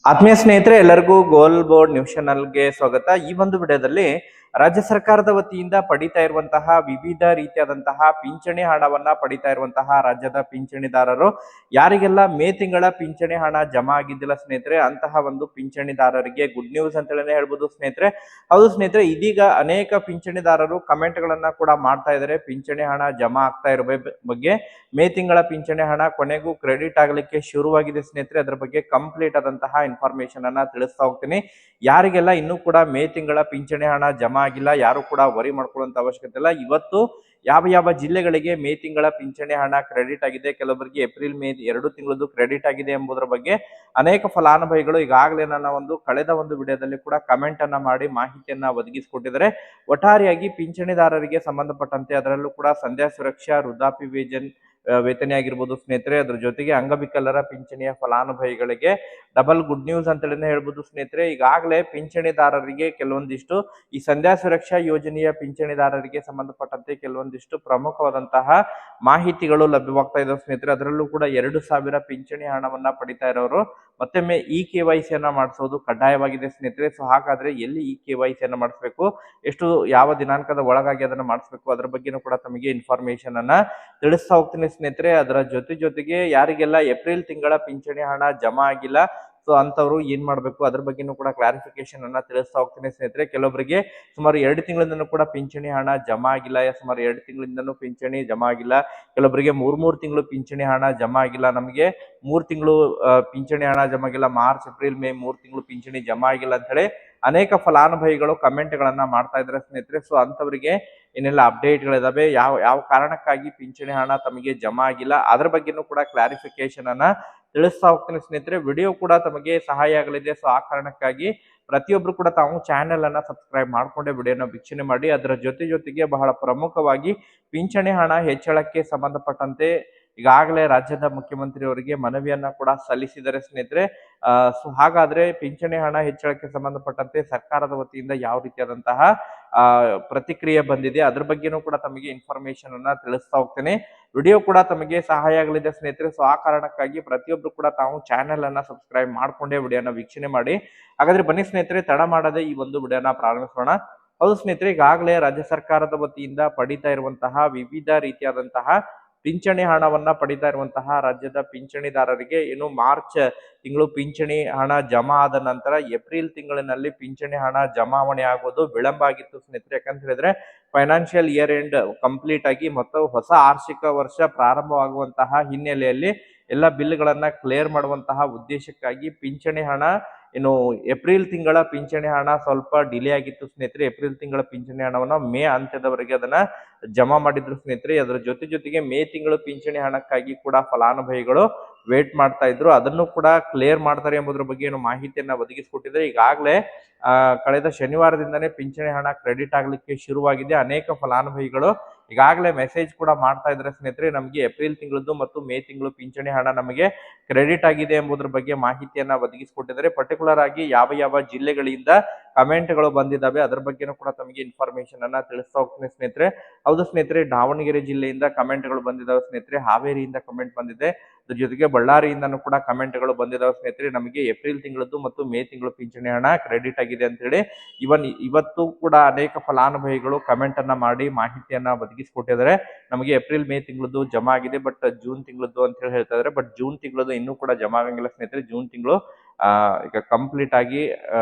ಆತ್ಮೀಯ ಸ್ನೇಹಿತರೆ, ಎಲ್ಲರಿಗೂ ಗೋಲ್ ಬೋರ್ಡ್ ನ್ಯೂಸ್ ಚಾನಲ್ಗೆ ಸ್ವಾಗತ. ಈ ಒಂದು ವಿಡಿಯೋದಲ್ಲಿ ರಾಜ್ಯ ಸರ್ಕಾರದ ವತಿಯಿಂದ ಪಡಿತಾ ಇರುವಂತಹ ವಿವಿಧ ರೀತಿಯಾದಂತಹ ಪಿಂಚಣಿ ಹಣವನ್ನ ಪಡಿತಾ ಇರುವಂತಹ ರಾಜ್ಯದ ಪಿಂಚಣಿದಾರರು ಯಾರಿಗೆಲ್ಲ ಮೇ ತಿಂಗಳ ಪಿಂಚಣಿ ಹಣ ಜಮಾ ಆಗಿದ್ದಿಲ್ಲ ಸ್ನೇಹಿತರೆ, ಅಂತಹ ಒಂದು ಪಿಂಚಣಿದಾರರಿಗೆ ಗುಡ್ ನ್ಯೂಸ್ ಅಂತಲೇ ಹೇಳ್ಬೋದು ಸ್ನೇಹಿತರೆ. ಹೌದು ಸ್ನೇಹಿತರೆ, ಇದೀಗ ಅನೇಕ ಪಿಂಚಣಿದಾರರು ಕಮೆಂಟ್ ಗಳನ್ನ ಕೂಡ ಮಾಡ್ತಾ ಇದ್ದಾರೆ. ಪಿಂಚಣಿ ಹಣ ಜಮಾ ಆಗ್ತಾ ಇರೋ ಬಗ್ಗೆ ಮೇ ತಿಂಗಳ ಪಿಂಚಣಿ ಹಣ ಕೊನೆಗೂ ಕ್ರೆಡಿಟ್ ಆಗಲಿಕ್ಕೆ ಶುರುವಾಗಿದೆ ಸ್ನೇಹಿತರೆ. ಅದರ ಬಗ್ಗೆ ಕಂಪ್ಲೀಟ್ ಆದಂತಹ ಇನ್ಫಾರ್ಮೇಶನ್ ಅನ್ನ ತಿಳಿಸ್ತಾ ಹೋಗ್ತೀನಿ. ಯಾರಿಗೆಲ್ಲ ಇನ್ನೂ ಕೂಡ ಮೇ ತಿಂಗಳ ಪಿಂಚಣಿ ಹಣ ಜಮಾ ಆಗಿಲ್ಲ, ಯಾರು ಕೂಡ ವರಿ ಮಾಡ್ಕೊಳ್ಳುವಂತ ಅವಶ್ಯಕತೆ ಇಲ್ಲ. ಇವತ್ತು ಯಾವ ಯಾವ ಜಿಲ್ಲೆಗಳಿಗೆ ಮೇ ತಿಂಗಳ ಪಿಂಚಣಿ ಹಣ ಕ್ರೆಡಿಟ್ ಆಗಿದೆ, ಕೆಲವರಿಗೆ ಏಪ್ರಿಲ್ ಮೇ 2 ತಿಂಗಳದ್ದು ಕ್ರೆಡಿಟ್ ಆಗಿದೆ ಎಂಬುದರ ಬಗ್ಗೆ ಅನೇಕ ಫಲಾನುಭವಿಗಳು ಈಗಾಗಲೇ ನನ್ನ ಕಳೆದ ಒಂದು ವಿಡಿಯೋದಲ್ಲಿ ಕೂಡ ಕಮೆಂಟ್ ಅನ್ನ ಮಾಡಿ ಮಾಹಿತಿಯನ್ನ ಒದಗಿಸಿಕೊಟ್ಟಿದ್ದಾರೆ. ಒಟ್ಟಾರೆಯಾಗಿ ಪಿಂಚಣಿದಾರರಿಗೆ ಸಂಬಂಧಪಟ್ಟಂತೆ ಅದರಲ್ಲೂ ಕೂಡ ಸಂಧ್ಯಾ ಸುರಕ್ಷಾ, ವೃದ್ಧಾಪ್ಯ ವೇತನೆ ಆಗಿರ್ಬೋದು ಸ್ನೇಹಿತರೆ, ಅದ್ರ ಜೊತೆಗೆ ಅಂಗವಿಕಲರ ಪಿಂಚಣಿಯ ಫಲಾನುಭವಿಗಳಿಗೆ ಡಬಲ್ ಗುಡ್ ನ್ಯೂಸ್ ಅಂತಲೇ ಹೇಳ್ಬೋದು ಸ್ನೇಹಿತರೆ. ಈಗಾಗಲೇ ಪಿಂಚಣಿದಾರರಿಗೆ ಕೆಲವೊಂದಿಷ್ಟು ಈ ಸಂಧ್ಯಾ ಸುರಕ್ಷಾ ಯೋಜನೆಯ ಪಿಂಚಣಿದಾರರಿಗೆ ಸಂಬಂಧಪಟ್ಟಂತೆ ಕೆಲವೊಂದಿಷ್ಟು ಪ್ರಮುಖವಾದಂತಹ ಮಾಹಿತಿಗಳು ಲಭ್ಯವಾಗ್ತಾ ಇದಾವೆ ಸ್ನೇಹಿತರೆ. ಅದರಲ್ಲೂ ಕೂಡ 2,000 ಪಿಂಚಣಿ ಹಣವನ್ನ ಪಡಿತಾ ಇರೋರು ಮತ್ತೊಮ್ಮೆ KYC ಯನ್ನ ಮಾಡಿಸೋದು ಕಡ್ಡಾಯವಾಗಿದೆ ಸ್ನೇಹಿತರೆ. ಸೊ ಹಾಗಾದ್ರೆ ಎಲ್ಲಿ KYC ಯನ್ನ ಮಾಡಿಸ್ಬೇಕು, ಎಷ್ಟು ಯಾವ ದಿನಾಂಕದ ಒಳಗಾಗಿ ಅದನ್ನ ಮಾಡಿಸ್ಬೇಕು, ಅದ್ರ ಬಗ್ಗೆನೂ ಕೂಡ ತಮಗೆ ಇನ್ಫಾರ್ಮೇಶನ್ ಅನ್ನ ತಿಳಿಸ್ತಾ ಹೋಗ್ತೀನಿ ಸ್ನೇಹಿತರೆ. ಅದರ ಜೊತೆಗೆ ಯಾರಿಗೆಲ್ಲ ಏಪ್ರಿಲ್ ತಿಂಗಳ ಪಿಂಚಣಿ ಹಣ ಜಮಾ ಆಗಿಲ್ಲ, ಸೊ ಅಂತವ್ರು ಏನ್ ಮಾಡ್ಬೇಕು ಅದ್ರ ಬಗ್ಗೆನೂ ಕೂಡ ಕ್ಲಾರಿಫಿಕೇಶನ್ ಅನ್ನ ತಿಳಿಸ್ತಾ ಹೋಗ್ತೀನಿ ಸ್ನೇಹಿತರೆ. ಕೆಲವೊಬ್ಬರಿಗೆ ಸುಮಾರು 2 ತಿಂಗಳಿಂದನೂ ಕೂಡ ಪಿಂಚಣಿ ಹಣ ಜಮಾ ಆಗಿಲ್ಲ, ಸುಮಾರು 2 ತಿಂಗಳಿಂದನೂ ಪಿಂಚಣಿ ಜಮಾ ಆಗಿಲ್ಲ. ಕೆಲವೊಬ್ಬರಿಗೆ 3 ತಿಂಗಳು ಪಿಂಚಣಿ ಹಣ ಜಮಾ ಆಗಿಲ್ಲ. ನಮಗೆ 3 ತಿಂಗಳು ಪಿಂಚಣಿ ಹಣ ಜಮಾ ಆಗಿಲ್ಲ, ಮಾರ್ಚ್ ಏಪ್ರಿಲ್ ಮೇ 3 ತಿಂಗಳು ಪಿಂಚಣಿ ಜಮಾ ಆಗಿಲ್ಲ ಅಂತ ಹೇಳಿ ಅನೇಕ ಫಲಾನುಭವಿಗಳು ಕಮೆಂಟ್ ಗಳನ್ನ ಮಾಡ್ತಾ ಇದ್ದಾರೆ ಸ್ನೇಹಿತರೆ. ಸೊ ಅಂತವರಿಗೆ ಏನೆಲ್ಲ ಅಪ್ಡೇಟ್ಗಳಿದಾವೆ, ಯಾವ ಕಾರಣಕ್ಕಾಗಿ ಪಿಂಚಣಿ ಹಣ ತಮಗೆ ಜಮಾ ಆಗಿಲ್ಲ, ಅದ್ರ ಬಗ್ಗೆನೂ ಕೂಡ ಕ್ಲಾರಿಫಿಕೇಶನ್ ಅನ್ನ ತಿಳಿಸ್ತಾ ಹೋಗ್ತೀನಿ ಸ್ನೇಹಿತರೆ. ವಿಡಿಯೋ ಕೂಡ ತಮಗೆ ಸಹಾಯ ಆಗಲಿದೆ. ಸೊ ಆ ಕಾರಣಕ್ಕಾಗಿ ಪ್ರತಿಯೊಬ್ರು ಕೂಡ ತಾವು ಚಾನೆಲ್ ಅನ್ನ ಸಬ್ಸ್ಕ್ರೈಬ್ ಮಾಡ್ಕೊಂಡೆ ವಿಡಿಯೋನ ವೀಕ್ಷಣೆ ಮಾಡಿ. ಅದರ ಜೊತೆಗೆ ಬಹಳ ಪ್ರಮುಖವಾಗಿ ಪಿಂಚಣಿ ಹಣ ಹೆಚ್ಚಳಕ್ಕೆ ಸಂಬಂಧಪಟ್ಟಂತೆ ಈಗಾಗಲೇ ರಾಜ್ಯದ ಮುಖ್ಯಮಂತ್ರಿ ಅವರಿಗೆ ಮನವಿಯನ್ನ ಕೂಡ ಸಲ್ಲಿಸಿದ್ದಾರೆ ಸ್ನೇಹಿತರೆ. ಸೊ ಹಾಗಾದ್ರೆ ಪಿಂಚಣಿ ಹಣ ಹೆಚ್ಚಳಕ್ಕೆ ಸಂಬಂಧಪಟ್ಟಂತೆ ಸರ್ಕಾರದ ವತಿಯಿಂದ ಯಾವ ರೀತಿಯಾದಂತಹ ಪ್ರತಿಕ್ರಿಯೆ ಬಂದಿದೆ, ಅದ್ರ ಬಗ್ಗೆನೂ ಕೂಡ ತಮಗೆ ಇನ್ಫಾರ್ಮೇಶನ್ ಅನ್ನ ತಿಳಿಸ್ತಾ ಹೋಗ್ತೇನೆ. ವಿಡಿಯೋ ಕೂಡ ತಮಗೆ ಸಹಾಯ ಆಗಲಿದೆ ಸ್ನೇಹಿತರೆ. ಸೊ ಆ ಕಾರಣಕ್ಕಾಗಿ ಪ್ರತಿಯೊಬ್ರು ಕೂಡ ತಾವು ಚಾನೆಲ್ ಅನ್ನ ಸಬ್ಸ್ಕ್ರೈಬ್ ಮಾಡ್ಕೊಂಡೇ ವಿಡಿಯೋನ ವೀಕ್ಷಣೆ ಮಾಡಿ. ಹಾಗಾದ್ರೆ ಬನ್ನಿ ಸ್ನೇಹಿತರೆ, ತಡ ಮಾಡದೆ ಈ ಒಂದು ವಿಡಿಯೋನ ಪ್ರಾರಂಭಿಸೋಣ. ಹೌದು ಸ್ನೇಹಿತರೆ, ಈಗಾಗಲೇ ರಾಜ್ಯ ಸರ್ಕಾರದ ವತಿಯಿಂದ ಪಡಿತಾ ಇರುವಂತಹ ವಿವಿಧ ರೀತಿಯಾದಂತಹ ಪಿಂಚಣಿ ಹಣವನ್ನ ಪಡಿತಾ ಇರುವಂತಹ ರಾಜ್ಯದ ಪಿಂಚಣಿದಾರರಿಗೆ ಏನು ಮಾರ್ಚ್ ತಿಂಗಳು ಪಿಂಚಣಿ ಹಣ ಜಮಾ ಆದ ನಂತರ ಏಪ್ರಿಲ್ ತಿಂಗಳಿನಲ್ಲಿ ಪಿಂಚಣಿ ಹಣ ಜಮಾವಣೆ ಆಗೋದು ವಿಳಂಬ ಆಗಿತ್ತು ಸ್ನೇಹಿತರೆ. ಯಾಕಂತ ಹೇಳಿದ್ರೆ ಫೈನಾನ್ಷಿಯಲ್ ಇಯರ್ ಎಂಡ್ ಕಂಪ್ಲೀಟ್ ಆಗಿ ಮತ್ತು ಹೊಸ ಆರ್ಥಿಕ ವರ್ಷ ಪ್ರಾರಂಭವಾಗುವಂತಹ ಹಿನ್ನೆಲೆಯಲ್ಲಿ ಎಲ್ಲ ಬಿಲ್ಗಳನ್ನ ಕ್ಲಿಯರ್ ಮಾಡುವಂತಹ ಉದ್ದೇಶಕ್ಕಾಗಿ ಪಿಂಚಣಿ ಹಣ ಏನು ಏಪ್ರಿಲ್ ತಿಂಗಳ ಪಿಂಚಣಿ ಹಣ ಸ್ವಲ್ಪ ಡಿಲೇ ಆಗಿತ್ತು ಸ್ನೇಹಿತರೆ. ಏಪ್ರಿಲ್ ತಿಂಗಳ ಪಿಂಚಣಿ ಹಣವನ್ನ ಮೇ ಅಂತ್ಯದವರೆಗೆ ಅದನ್ನ ಜಮಾ ಮಾಡಿದ್ರು ಸ್ನೇಹಿತರೆ. ಅದರ ಜೊತೆಗೆ ಮೇ ತಿಂಗಳು ಪಿಂಚಣಿ ಹಣಕ್ಕಾಗಿ ಕೂಡ ಫಲಾನುಭವಿಗಳು ವೇಟ್ ಮಾಡ್ತಾ ಇದ್ರು. ಅದನ್ನು ಕೂಡ ಕ್ಲಿಯರ್ ಮಾಡ್ತಾರೆ ಎಂಬುದರ ಬಗ್ಗೆ ಏನು ಮಾಹಿತಿಯನ್ನ ಒದಗಿಸಿಕೊಟ್ಟಿದ್ರೆ. ಈಗಾಗಲೇ ಕಳೆದ ಶನಿವಾರದಿಂದನೇ ಪಿಂಚಣಿ ಹಣ ಕ್ರೆಡಿಟ್ ಆಗ್ಲಿಕ್ಕೆ ಶುರುವಾಗಿದೆ. ಅನೇಕ ಫಲಾನುಭವಿಗಳು ಈಗಾಗಲೇ ಮೆಸೇಜ್ ಕೂಡ ಮಾಡ್ತಾ ಇದ್ದಾರೆ ಸ್ನೇಹಿತರೆ, ನಮಗೆ ಏಪ್ರಿಲ್ ತಿಂಗಳದ್ದು ಮತ್ತು ಮೇ ತಿಂಗಳು ಪಿಂಚಣಿ ಹಣ ನಮಗೆ ಕ್ರೆಡಿಟ್ ಆಗಿದೆ ಎಂಬುದರ ಬಗ್ಗೆ ಮಾಹಿತಿಯನ್ನ ಒದಗಿಸಿಕೊಟ್ಟಿದ್ದಾರೆ. ಪರ್ಟಿಕ್ಯುಲರ್ ಆಗಿ ಯಾವ ಜಿಲ್ಲೆಗಳಿಂದ ಕಮೆಂಟ್ಗಳು ಬಂದಿದ್ದಾವೆ ಅದ್ರ ಬಗ್ಗೆನೂ ಕೂಡ ತಮಗೆ ಇನ್ಫಾರ್ಮೇಶನ್ ಅನ್ನ ತಿಳಿಸ್ತಾ ಹೋಗ್ತೀನಿ ಸ್ನೇಹಿತರೆ. ಹೌದು ಸ್ನೇಹಿತರೆ, ದಾವಣಗೆರೆ ಜಿಲ್ಲೆಯಿಂದ ಕಮೆಂಟ್ಗಳು ಬಂದಿದ್ದಾವೆ ಸ್ನೇಹಿತರೆ, ಹಾವೇರಿಯಿಂದ ಕಮೆಂಟ್ ಬಂದಿದೆ, ಅದ್ರ ಜೊತೆಗೆ ಬಳ್ಳಾರಿಯಿಂದನೂ ಕೂಡ ಕಮೆಂಟ್ಗಳು ಬಂದಿದ್ದಾವೆ ಸ್ನೇಹಿತರೆ. ನಮಗೆ ಏಪ್ರಿಲ್ ತಿಂಗಳದ್ದು ಮತ್ತು ಮೇ ತಿಂಗಳು ಪಿಂಚಣಿ ಹಣ ಕ್ರೆಡಿಟ್ ಆಗಿದೆ ಅಂತ ಹೇಳಿ ಇವತ್ತು ಕೂಡ ಅನೇಕ ಫಲಾನುಭವಿಗಳು ಕಮೆಂಟ್ ಅನ್ನ ಮಾಡಿ ಮಾಹಿತಿಯನ್ನ ಒದಗಿಸಿಕೊಟ್ಟಿದ್ದಾರೆ. ನಮಗೆ ಏಪ್ರಿಲ್ ಮೇ ತಿಂಗಳದ್ದು ಜಮಾ ಆಗಿದೆ, ಬಟ್ ಜೂನ್ ತಿಂಗಳದ್ದು ಅಂತ ಹೇಳಿ ಹೇಳ್ತಾ ಇದ್ದಾರೆ. ಬಟ್ ಜೂನ್ ತಿಂಗಳದ್ದು ಇನ್ನೂ ಕೂಡ ಜಮಾ ಆಗಂಗಿಲ್ಲ ಸ್ನೇಹಿತರೆ. ಜೂನ್ ತಿಂಗಳು ಈಗ ಕಂಪ್ಲೀಟ್ ಆಗಿ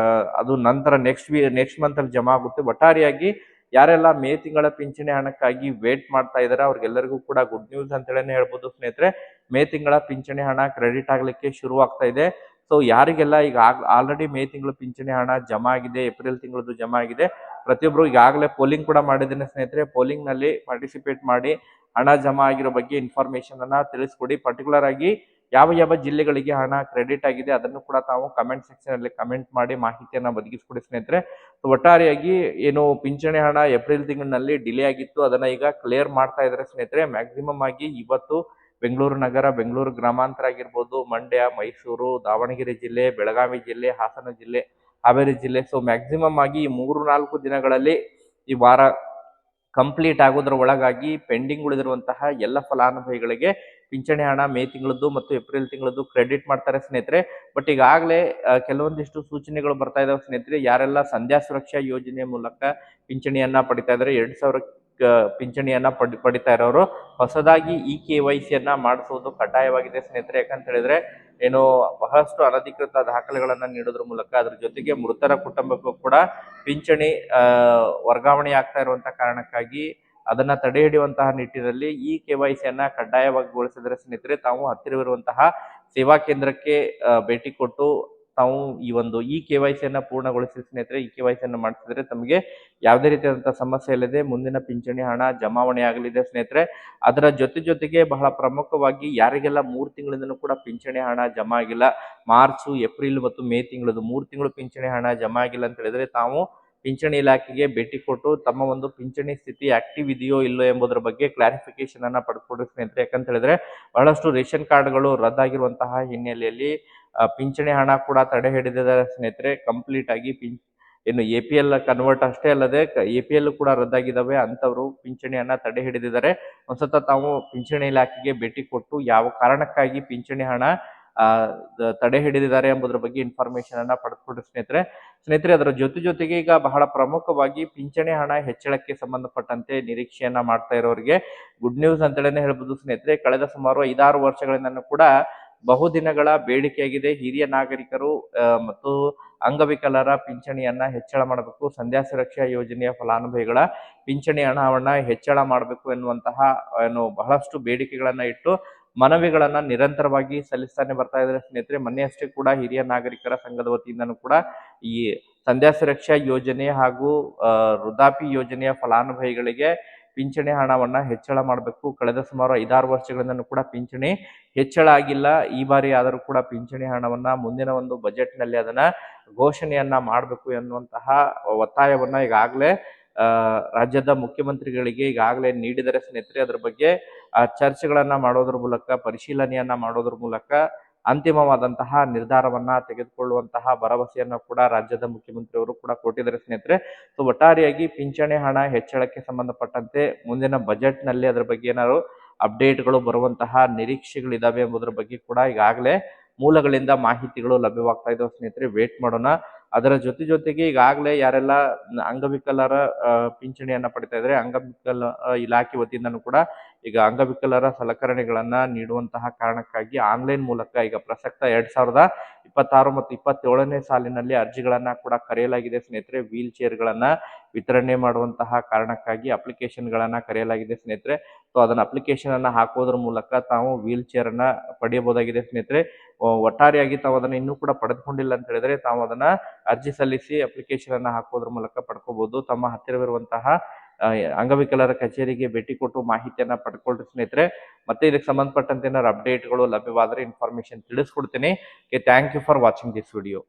ಅದು ನಂತರ ನೆಕ್ಸ್ಟ್ ಮಂತ್ ಅಲ್ಲಿ ಜಮಾ ಆಗುತ್ತೆ. ಒಟ್ಟಾರೆಯಾಗಿ ಯಾರೆಲ್ಲ ಮೇ ತಿಂಗಳ ಪಿಂಚಣಿ ಹಣಕ್ಕಾಗಿ ವೇಟ್ ಮಾಡ್ತಾ ಇದಾರೆ ಅವ್ರಿಗೆಲ್ಲರಿಗೂ ಕೂಡ ಗುಡ್ ನ್ಯೂಸ್ ಅಂತ ಹೇಳಿ ಹೇಳ್ಬೋದು ಸ್ನೇಹಿತರೆ. ಮೇ ತಿಂಗಳ ಪಿಂಚಣಿ ಹಣ ಕ್ರೆಡಿಟ್ ಆಗ್ಲಿಕ್ಕೆ ಶುರು ಆಗ್ತಾ ಇದೆ. ಸೊ ಯಾರಿಗೆಲ್ಲ ಈಗ ಆಲ್ರೆಡಿ ಮೇ ತಿಂಗಳು ಪಿಂಚಣಿ ಹಣ ಜಮಾ ಆಗಿದೆ, ಏಪ್ರಿಲ್ ತಿಂಗಳದ್ದು ಜಮಾ ಆಗಿದೆ, ಪ್ರತಿಯೊಬ್ರು ಈಗಾಗಲೇ ಪೋಲಿಂಗ್ ಕೂಡ ಮಾಡಿದ್ದೇನೆ ಸ್ನೇಹಿತರೆ. ಪೋಲಿಂಗ್ ನಲ್ಲಿ ಪಾರ್ಟಿಸಿಪೇಟ್ ಮಾಡಿ ಹಣ ಜಮಾ ಆಗಿರೋ ಬಗ್ಗೆ ಇನ್ಫಾರ್ಮೇಶನ್ ಅನ್ನ ತಿಳಿಸ್ಕೊಡಿ. ಪರ್ಟಿಕ್ಯುಲರ್ ಆಗಿ ಯಾವ ಜಿಲ್ಲೆಗಳಿಗೆ ಹಣ ಕ್ರೆಡಿಟ್ ಆಗಿದೆ ಅದನ್ನು ಕೂಡ ತಾವು ಕಮೆಂಟ್ ಸೆಕ್ಷನ್ ಅಲ್ಲಿ ಕಮೆಂಟ್ ಮಾಡಿ ಮಾಹಿತಿಯನ್ನ ಒದಗಿಸ್ಕೊಡಿ ಸ್ನೇಹಿತರೆ. ಒಟ್ಟಾರೆಯಾಗಿ ಏನು ಪಿಂಚಣಿ ಹಣ ಏಪ್ರಿಲ್ ತಿಂಗಳಿನಲ್ಲಿ ಡಿಲೇ ಆಗಿತ್ತು, ಅದನ್ನ ಈಗ ಕ್ಲಿಯರ್ ಮಾಡ್ತಾ ಇದ್ದಾರೆ ಸ್ನೇಹಿತರೆ. ಮ್ಯಾಕ್ಸಿಮಮ್ ಆಗಿ ಇವತ್ತು ಬೆಂಗಳೂರು ನಗರ, ಬೆಂಗಳೂರು ಗ್ರಾಮಾಂತರ ಆಗಿರ್ಬೋದು, ಮಂಡ್ಯ, ಮೈಸೂರು, ದಾವಣಗೆರೆ ಜಿಲ್ಲೆ, ಬೆಳಗಾವಿ ಜಿಲ್ಲೆ, ಹಾಸನ ಜಿಲ್ಲೆ, ಹಾವೇರಿ ಜಿಲ್ಲೆ, ಸೊ ಮ್ಯಾಕ್ಸಿಮಮ್ ಆಗಿ ಈ 3-4 ದಿನಗಳಲ್ಲಿ ಈ ವಾರ ಕಂಪ್ಲೀಟ್ ಆಗೋದ್ರ ಒಳಗಾಗಿ ಪೆಂಡಿಂಗ್ ಉಳಿದಿರುವಂತಹ ಎಲ್ಲ ಫಲಾನುಭವಿಗಳಿಗೆ ಪಿಂಚಣಿ ಹಣ ಮೇ ತಿಂಗಳದ್ದು ಮತ್ತು ಏಪ್ರಿಲ್ ತಿಂಗಳದ್ದು ಕ್ರೆಡಿಟ್ ಮಾಡ್ತಾರೆ ಸ್ನೇಹಿತರೆ. ಬಟ್ ಈಗಾಗಲೇ ಕೆಲವೊಂದಿಷ್ಟು ಸೂಚನೆಗಳು ಬರ್ತಾ ಇದಾವೆ ಸ್ನೇಹಿತರೆ. ಯಾರೆಲ್ಲ ಸಂಧ್ಯಾ ಸುರಕ್ಷಾ ಯೋಜನೆ ಮೂಲಕ ಪಿಂಚಣಿಯನ್ನ ಪಡಿತಾ ಇದ್ದಾರೆ, 2,000 ಪಿಂಚಣಿಯನ್ನ ಪಡಿತಾ ಇರೋರು ಹೊಸದಾಗಿ KYC ಯನ್ನ ಮಾಡಿಸುವುದು ಕಡ್ಡಾಯವಾಗಿದೆ ಸ್ನೇಹಿತರೆ. ಯಾಕಂತ ಹೇಳಿದ್ರೆ ಏನು ಬಹಳಷ್ಟು ಅನಧಿಕೃತ ದಾಖಲೆಗಳನ್ನ ನೀಡೋದ್ರ ಮೂಲಕ ಅದ್ರ ಜೊತೆಗೆ ಮೃತರ ಕುಟುಂಬಕ್ಕೂ ಕೂಡ ಪಿಂಚಣಿ ವರ್ಗಾವಣೆ ಆಗ್ತಾ ಇರುವಂತಹ ಕಾರಣಕ್ಕಾಗಿ ಅದನ್ನ ತಡೆ ಹಿಡಿಯುವಂತಹ ನಿಟ್ಟಿನಲ್ಲಿ KYC ಯನ್ನ ಕಡ್ಡಾಯವಾಗಿಗೊಳಿಸಿದರೆ ಸ್ನೇಹಿತರೆ ತಾವು ಹತ್ತಿರವಿರುವಂತಹ ಸೇವಾ ಕೇಂದ್ರಕ್ಕೆ ಭೇಟಿ ಕೊಟ್ಟು ತಾವು ಈ ಒಂದು KYC ಯನ್ನ ಪೂರ್ಣಗೊಳಿಸಿ ಸ್ನೇಹಿತರೆ. KYC ಯನ್ನ ಮಾಡಿಸಿದ್ರೆ ತಮಗೆ ಯಾವುದೇ ರೀತಿಯಾದಂತಹ ಸಮಸ್ಯೆ ಇಲ್ಲದೆ ಮುಂದಿನ ಪಿಂಚಣಿ ಹಣ ಜಮಾವಣೆ ಆಗಲಿದೆ ಸ್ನೇಹಿತರೆ. ಅದರ ಜೊತೆಗೆ ಬಹಳ ಪ್ರಮುಖವಾಗಿ ಯಾರಿಗೆಲ್ಲ 3 ತಿಂಗಳಿಂದನೂ ಕೂಡ ಪಿಂಚಣಿ ಹಣ ಜಮಾ ಆಗಿಲ್ಲ, ಮಾರ್ಚ್, ಏಪ್ರಿಲ್ ಮತ್ತು ಮೇ ತಿಂಗಳದು 3 ತಿಂಗಳು ಪಿಂಚಣಿ ಹಣ ಜಮಾ ಆಗಿಲ್ಲ ಅಂತ ಹೇಳಿದ್ರೆ ತಾವು ಪಿಂಚಣಿ ಇಲಾಖೆಗೆ ಭೇಟಿ ಕೊಟ್ಟು ತಮ್ಮ ಒಂದು ಪಿಂಚಣಿ ಸ್ಥಿತಿ ಆಕ್ಟಿವ್ ಇದೆಯೋ ಇಲ್ಲೋ ಎಂಬುದರ ಬಗ್ಗೆ ಕ್ಲಾರಿಫಿಕೇಶನ್ ಅನ್ನ ಪಡೆದುಕೊಡ್ರಿ ಸ್ನೇಹಿತರೆ. ಯಾಕಂತ ಹೇಳಿದ್ರೆ ಬಹಳಷ್ಟು ರೇಷನ್ ಕಾರ್ಡ್ಗಳು ರದ್ದಾಗಿರುವಂತಹ ಹಿನ್ನೆಲೆಯಲ್ಲಿ ಪಿಂಚಣಿ ಹಣ ಕೂಡ ತಡೆ ಹಿಡಿದಿದೆ ಸ್ನೇಹಿತರೆ. ಕಂಪ್ಲೀಟ್ ಆಗಿ ಇನ್ನು APL ಕನ್ವರ್ಟ್ ಅಷ್ಟೇ ಅಲ್ಲದೆ APL ಕೂಡ ರದ್ದಾಗಿದ್ದಾವೆ. ಅಂತವರು ಪಿಂಚಣಿಯನ್ನ ತಡೆ ಹಿಡಿದಿದ್ದಾರೆ. ಒಂದ್ಸತ ತಾವು ಪಿಂಚಣಿ ಇಲಾಖೆಗೆ ಭೇಟಿ ಕೊಟ್ಟು ಯಾವ ಕಾರಣಕ್ಕಾಗಿ ಪಿಂಚಣಿ ಹಣ ತಡೆ ಹಿಡಿದಿದ್ದಾರೆ ಎಂಬುದರ ಬಗ್ಗೆ ಇನ್ಫಾರ್ಮೇಶನ್ ಅನ್ನ ಪಡೆದುಕೊಡ್ರಿ ಸ್ನೇಹಿತರೆ. ಅದರ ಜೊತೆಗೆ ಈಗ ಬಹಳ ಪ್ರಮುಖವಾಗಿ ಪಿಂಚಣಿ ಹಣ ಹೆಚ್ಚಳಕ್ಕೆ ಸಂಬಂಧಪಟ್ಟಂತೆ ನಿರೀಕ್ಷೆಯನ್ನ ಮಾಡ್ತಾ ಇರೋರಿಗೆ ಗುಡ್ ನ್ಯೂಸ್ ಅಂತೇಳಿ ಹೇಳ್ಬೋದು ಸ್ನೇಹಿತರೆ. ಕಳೆದ ಸುಮಾರು 5-6 ವರ್ಷಗಳಿಂದ ಕೂಡ ಬಹುದಿನಗಳ ಬೇಡಿಕೆಯಾಗಿದೆ. ಹಿರಿಯ ನಾಗರಿಕರು ಮತ್ತು ಅಂಗವಿಕಲರ ಪಿಂಚಣಿಯನ್ನ ಹೆಚ್ಚಳ ಮಾಡಬೇಕು, ಸಂಧ್ಯಾ ಸುರಕ್ಷಾ ಯೋಜನೆಯ ಫಲಾನುಭವಿಗಳ ಪಿಂಚಣಿ ಹಣವನ್ನ ಹೆಚ್ಚಳ ಮಾಡಬೇಕು ಎನ್ನುವಂತಹ ಬಹಳಷ್ಟು ಬೇಡಿಕೆಗಳನ್ನ ಇಟ್ಟು ಮನವಿಗಳನ್ನ ನಿರಂತರವಾಗಿ ಸಲ್ಲಿಸ್ತಾನೆ ಬರ್ತಾ ಇದ್ದಾರೆ ಸ್ನೇಹಿತರೆ. ಮೊನ್ನೆ ಅಷ್ಟೇ ಕೂಡ ಹಿರಿಯ ನಾಗರಿಕರ ಸಂಘದ ವತಿಯಿಂದನೂ ಕೂಡ ಈ ಸಂಧ್ಯಾ ಸುರಕ್ಷಾ ಯೋಜನೆ ಹಾಗೂ ವೃದ್ಧಾಪ್ಯ ಯೋಜನೆಯ ಫಲಾನುಭವಿಗಳಿಗೆ ಪಿಂಚಣಿ ಹಣವನ್ನ ಹೆಚ್ಚಳ ಮಾಡಬೇಕು. ಕಳೆದ ಸುಮಾರು 5-6 ವರ್ಷಗಳಿಂದನೂ ಕೂಡ ಪಿಂಚಣಿ ಹೆಚ್ಚಳ ಆಗಿಲ್ಲ. ಈ ಬಾರಿ ಆದರೂ ಕೂಡ ಪಿಂಚಣಿ ಹಣವನ್ನ ಮುಂದಿನ ಒಂದು ಬಜೆಟ್ ನಲ್ಲಿ ಅದನ್ನ ಘೋಷಣೆಯನ್ನ ಮಾಡಬೇಕು ಎನ್ನುವಂತಹ ಒತ್ತಾಯವನ್ನ ಈಗಾಗಲೇ ರಾಜ್ಯದ ಮುಖ್ಯಮಂತ್ರಿಗಳಿಗೆ ಈಗಾಗಲೇ ನೀಡಿದರೆ ಸ್ನೇಹಿತರೆ. ಅದರ ಬಗ್ಗೆ ಚರ್ಚೆಗಳನ್ನ ಮಾಡೋದ್ರ ಮೂಲಕ, ಪರಿಶೀಲನೆಯನ್ನ ಮಾಡೋದ್ರ ಮೂಲಕ ಅಂತಿಮವಾದಂತಹ ನಿರ್ಧಾರವನ್ನ ತೆಗೆದುಕೊಳ್ಳುವಂತಹ ಭರವಸೆಯನ್ನು ಕೂಡ ರಾಜ್ಯದ ಮುಖ್ಯಮಂತ್ರಿಯವರು ಕೂಡ ಕೊಟ್ಟಿದ್ದಾರೆ ಸ್ನೇಹಿತರೆ. ಸೊ ಒಟ್ಟಾರೆಯಾಗಿ ಪಿಂಚಣಿ ಹಣ ಹೆಚ್ಚಳಕ್ಕೆ ಸಂಬಂಧಪಟ್ಟಂತೆ ಮುಂದಿನ ಬಜೆಟ್ ನಲ್ಲಿ ಅದರ ಬಗ್ಗೆ ಏನಾದ್ರು ಅಪ್ಡೇಟ್ಗಳು ಬರುವಂತಹ ನಿರೀಕ್ಷೆಗಳಿದಾವೆ ಎಂಬುದರ ಬಗ್ಗೆ ಕೂಡ ಈಗಾಗಲೇ ಮೂಲಗಳಿಂದ ಮಾಹಿತಿಗಳು ಲಭ್ಯವಾಗ್ತಾ ಇದಾವೆ ಸ್ನೇಹಿತರೆ. ವೇಟ್ ಮಾಡೋಣ. ಅದರ ಜೊತೆಗೆ ಈಗಾಗಲೇ ಯಾರೆಲ್ಲ ಅಂಗವಿಕಲರ ಪಿಂಚಣಿಯನ್ನ ಪಡಿತಾ ಇದ್ದಾರೆ, ಅಂಗವಿಕಲ ಇಲಾಖೆ ವತಿಯಿಂದನೂ ಕೂಡ ಈಗ ಅಂಗವಿಕಲರ ಸಲಕರಣೆಗಳನ್ನ ನೀಡುವಂತಹ ಕಾರಣಕ್ಕಾಗಿ ಆನ್ಲೈನ್ ಮೂಲಕ ಈಗ ಪ್ರಸಕ್ತ 2026 ಮತ್ತು 27ನೇ ಸಾಲಿನಲ್ಲಿ ಅರ್ಜಿಗಳನ್ನ ಕೂಡ ಕರೆಯಲಾಗಿದೆ ಸ್ನೇಹಿತರೆ. ವೀಲ್ ಚೇರ್ಗಳನ್ನ ವಿತರಣೆ ಮಾಡುವಂತಹ ಕಾರಣಕ್ಕಾಗಿ ಅಪ್ಲಿಕೇಶನ್ ಗಳನ್ನ ಕರೆಯಲಾಗಿದೆ ಸ್ನೇಹಿತರೆ. ಸೊ ಅದನ್ನ ಅಪ್ಲಿಕೇಶನ್ ಅನ್ನ ಹಾಕೋದ್ರ ಮೂಲಕ ತಾವು ವೀಲ್ ಚೇರ್ ಅನ್ನ ಪಡೆಯಬಹುದಾಗಿದೆ ಸ್ನೇಹಿತರೆ. ಒಟ್ಟಾರೆಯಾಗಿ ತಾವು ಅದನ್ನ ಇನ್ನೂ ಕೂಡ ಪಡೆದುಕೊಂಡಿಲ್ಲ ಅಂತ ಹೇಳಿದ್ರೆ ತಾವು ಅದನ್ನ ಅರ್ಜಿ ಸಲ್ಲಿಸಿ ಅಪ್ಲಿಕೇಶನ್ ಅನ್ನ ಹಾಕೋದ್ರ ಮೂಲಕ ಪಡ್ಕೋಬಹುದು. ತಮ್ಮ ಹತ್ತಿರವಿರುವಂತಹ ಅಂಗವಿಕಲರ ಕಚೇರಿಗೆ ಭೇಟಿ ಕೊಟ್ಟು ಮಾಹಿತಿಯನ್ನ ಪಡ್ಕೊಳ್ರಿ ಸ್ನೇಹಿತರೆ. ಮತ್ತೆ ಇದಕ್ಕೆ ಸಂಬಂಧಪಟ್ಟಂತೆ ಏನಾದ್ರು ಅಪ್ಡೇಟ್ಗಳು ಲಭ್ಯವಾದರೆ ಇನ್ಫಾರ್ಮೇಶನ್ ತಿಳಿಸ್ಕೊಡ್ತೀನಿ. Thank you for watching this video.